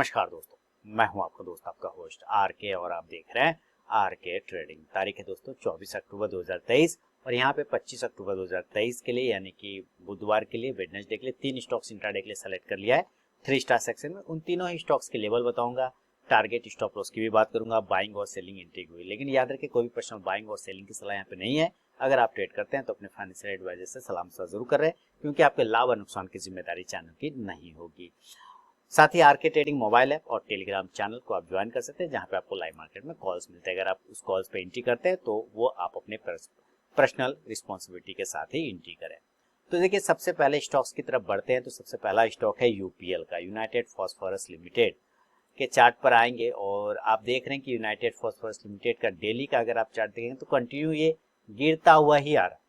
नमस्कार दोस्तों, मैं हूं आपका दोस्त आपका होस्ट आर के और आप देख रहे हैं आर के ट्रेडिंग। तारीख है दोस्तों 24 अक्टूबर 2023 और यहाँ पे 25 अक्टूबर 2023 के लिए यानी कि बुधवार के लिए वेडनेसडे के लिए तीन स्टॉक्स इंट्राडे के लिए सेलेक्ट कर लिया है 3 स्टार सेक्शन में। उन तीनों ही स्टॉक्स के लेवल बताऊंगा, टारगेट स्टॉप लॉस की भी बात करूंगा, बाइंग और सेलिंग एंट्री की भी। लेकिन याद रखें कोई भी पर्सनल बाइंग और सेलिंग की सलाह यहाँ पे नहीं है। अगर आप ट्रेड करते हैं तो अपने फाइनेंशियल एडवाइजर से सलाह मशवरा जरूर कर रहे हैं, क्योंकि आपके लाभ और नुकसान की जिम्मेदारी चैनल की नहीं होगी। साथ ही आरके ट्रेडिंग मोबाइल ऐप और टेलीग्राम चैनल को आप ज्वाइन कर सकते हैं, जहां पे आपको लाइव मार्केट में कॉल्स मिलते हैं। अगर आप उस कॉल्स पे एंट्री करते हैं तो वो आप अपने पर्सनल रिस्पॉन्सिबिलिटी के साथ ही एंट्री करें। तो देखिए सबसे पहले स्टॉक्स की तरफ बढ़ते हैं। तो सबसे पहला स्टॉक है यूपीएल का, यूनाइटेड फास्फोरस लिमिटेड के चार्ट पर आएंगे और आप देख रहे हैं कि यूनाइटेड फास्फोरस लिमिटेड का डेली का अगर आप चार्ट देखेंगे तो कंटिन्यू ये गिरता हुआ ही आ रहा है।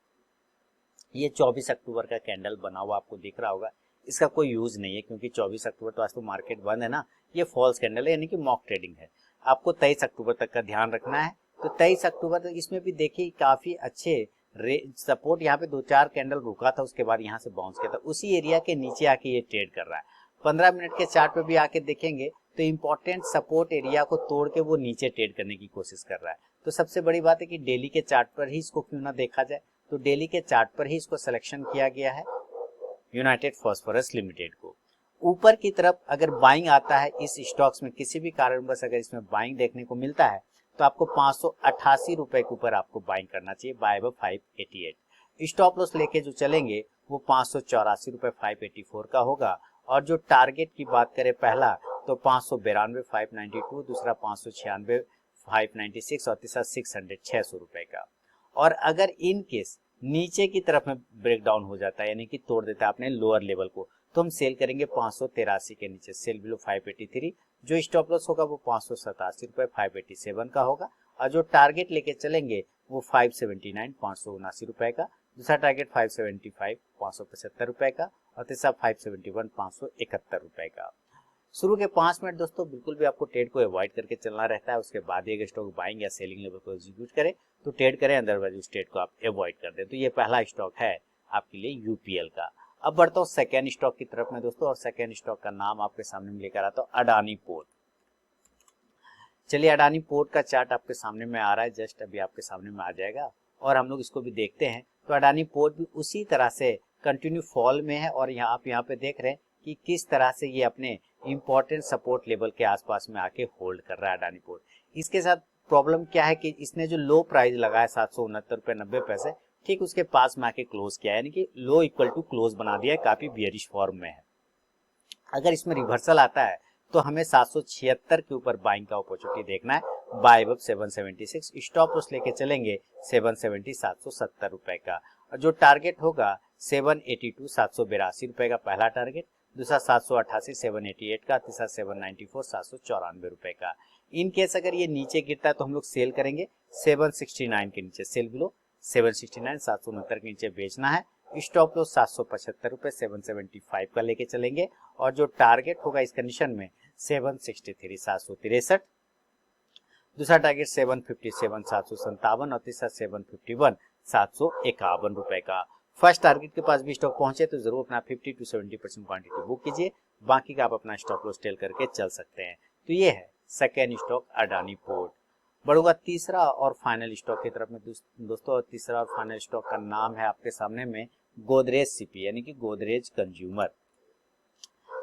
ये 24 अक्टूबर का कैंडल बना हुआ आपको दिख रहा होगा। इसका कोई यूज नहीं है क्योंकि 24 अक्टूबर तो आज तो मार्केट बंद है ना। ये फॉल्स कैंडल है यानी कि मॉक ट्रेडिंग है। आपको 23 अक्टूबर तक का ध्यान रखना है। तो 23 अक्टूबर तक इसमें भी देखिए काफी अच्छे सपोर्ट, यहाँ पे 2-4 कैंडल रुका था, उसके बाद यहाँ से बाउंस किया था, उसी एरिया के नीचे आके ये ट्रेड कर रहा है। 15 मिनट के चार्ट पे भी आके देखेंगे तो इंपॉर्टेंट सपोर्ट एरिया को तोड़ के वो नीचे ट्रेड करने की कोशिश कर रहा है। तो सबसे बड़ी बात है कि डेली के चार्ट पर ही इसको क्यों ना देखा जाए। तो डेली के चार्ट पर ही इसको सिलेक्शन किया गया है यूनाइटेड फास्फोरस लिमिटेड को। ऊपर की तरफ अगर बाइंग आता है इस स्टॉक्स में, किसी भी कारणवश अगर इसमें बाइंग देखने को मिलता है तो आपको 588 रुपए के ऊपर आपको बाइंग करना चाहिए, बाय अब 588। स्टॉप लॉस लेके जो चलेंगे वो 584 रुपए 584 का होगा। और जो टारगेट की बात करें पहला तो 592 592, दूसरा 596 596 और तीसरा 600 रुपए का। और अगर इन केस नीचे की तरफ में ब्रेकडाउन हो जाता है यानी कि तोड़ देता है अपने लोअर लेवल को, तो हम सेल करेंगे 583 के नीचे, सेल बिलो 583। जो स्टॉप लॉस होगा वो 587 रुपए 587 का होगा। और जो टारगेट लेके चलेंगे वो 579 579 रुपए का, दूसरा टारगेट 575 575 रुपए का और तीसरा 571 571 रुपए का। शुरू के 5 मिनट दोस्तों बिल्कुल भी आपको ट्रेड को अवॉइड करके चलना रहता है। उसके बाद एक स्टॉक बाइंग या सेलिंग लेवल को एग्जीक्यूट करें तो ट्रेड करें, अदरवाइज उस ट्रेड को आप अवॉइड कर दें। तो ये पहला स्टॉक है आपके लिए यूपीएल का। अब बढ़ता हूँ सेकेंड स्टॉक की तरफ में दोस्तों, और सेकेंड स्टॉक का नाम आपके सामने में लेकर आता हूँ अडानी पोर्ट। चलिए अडानी पोर्ट का चार्ट आपके सामने में आ रहा है, जस्ट अभी आपके सामने में आ जाएगा और हम लोग इसको भी देखते हैं। तो अडानी पोर्ट भी उसी तरह से कंटिन्यू फॉल में है और यहाँ आप यहाँ पे देख रहे हैं कि किस तरह से ये अपने इंपॉर्टेंट सपोर्ट लेवल के आसपास में आके होल्ड कर रहा है अडानी पोर्ट। इसके साथ प्रॉब्लम क्या है कि इसने जो लो प्राइस लगाया 769 रुपए 90 पैसे, ठीक उसके पास में आके क्लोज किया है, यानी कि लो इक्वल टू क्लोज बना दिया है, काफी बियरिश फॉर्म में है। अगर इसमें रिवर्सल आता है तो हमें 776 के ऊपर बाइंग का अपॉर्चुनिटी देखना है, बाय अब 776। स्टॉप लॉस लेके चलेंगे 770 770 रुपए का। और जो टारगेट होगा 782 782 रुपए का पहला टारगेट, दूसरा 788 788 का, तीसरा 794 794 रुपए का। इन केस अगर ये नीचे गिरता है तो हम लोग सेल करेंगे 769 के नीचे, सेल बिलो 769 769 के नीचे बेचना है। स्टॉप लॉस 775 रुपए 775 का लेके चलेंगे और जो टारगेट होगा इस कंडीशन में 763 763, दूसरा टारगेट 757 757 और तीसरा 751 751 रुपए का। फर्स्ट टारगेट के पास भी स्टॉक पहुंचे तो जरूर अपना 50 to 70% क्वांटिटी बुक कीजिए, बाकी का आप अपना स्टॉप लॉस टेल करके चल सकते हैं। तो ये है सेकेंड स्टॉक अडानी पोर्ट। बढ़ूंगा तीसरा और फाइनल स्टॉक की तरफ में दोस्तों, और तीसरा और फाइनल स्टॉक का नाम है आपके सामने में गोदरेज सीपी यानी कि गोदरेज कंज्यूमर।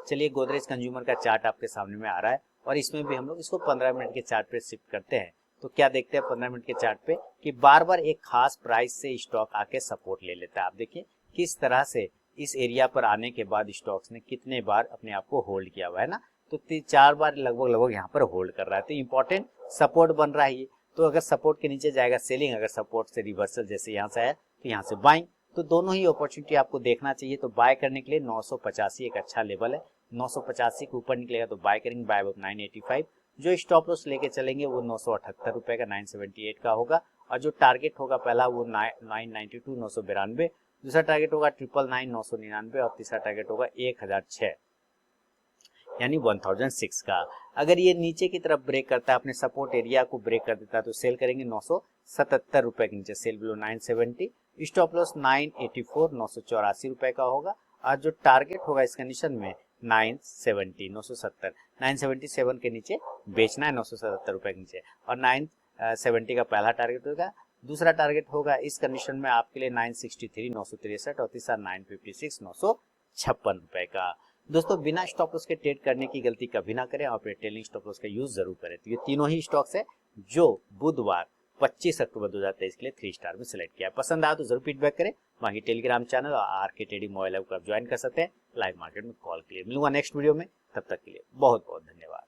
चलिए गोदरेज कंज्यूमर का चार्ट आपके सामने में आ रहा है और इसमें भी हम लोग इसको 15 मिनट के चार्ट पे शिफ्ट करते हैं। तो क्या देखते हैं 15 मिनट के चार्ट पे कि बार बार एक खास प्राइस से स्टॉक आके सपोर्ट ले लेता है। आप देखिए किस तरह से इस एरिया पर आने के बाद स्टॉक्स ने कितने बार अपने आप को होल्ड किया हुआ है ना। तो 4 बार लगभग यहाँ पर होल्ड कर रहा है। तो इंपॉर्टेंट सपोर्ट बन रहा है ये। तो अगर सपोर्ट के नीचे जाएगा सेलिंग, अगर सपोर्ट से रिवर्सल जैसे यहाँ से आया तो यहाँ से बाइंग। तो दोनों ही अपॉर्चुनिटी आपको देखना चाहिए। तो बाय करने के लिए 985 एक अच्छा लेवल है, 985 के ऊपर निकलेगा तो बाय करेंगे, बाय अब 985। जो स्टॉप लॉस लेके चलेंगे वो 978 रुपए का 978 का होगा। और जो टारगेट होगा पहला वो 992 992, दूसरा टारगेट होगा 999 999 और तीसरा टारगेट होगा 1006 यानी 1006 का। अगर ये नीचे की तरफ ब्रेक करता है, अपने सपोर्ट एरिया को ब्रेक कर देता है तो सेल करेंगे 977 रुपए के नीचे, सेल बिलो 970। स्टॉप लॉस 984 984 रुपए का होगा। और जो टारगेट होगा इस कंडीशन में 970 970 977 के नीचे बेचना है, 977 रुपए के नीचे, और 970 का पहला टारगेट होगा। दूसरा टारगेट होगा इस कंडीशन में आपके लिए 963 963, और तीसरा 956 956 रुपए का। दोस्तों बिना स्टॉप लॉस के ट्रेड करने की गलती कभी ना करें, और ट्रेलिंग स्टॉप लॉस का यूज जरूर करें। तो ये तीनों ही स्टॉक्स है जो बुधवार 25 अक्टूबर 2023 के लिए 3 स्टार में सिलेक्ट किया है। पसंद आया तो जरूर फीडबैक करें। बाकी टेलीग्राम चैनल और आरके ट्रेडिंग मोबाइल ऐप को आप ज्वाइन कर सकते हैं लाइव मार्केट में कॉल के लिए। मिलूंगा नेक्स्ट वीडियो में, तब तक के लिए बहुत बहुत धन्यवाद।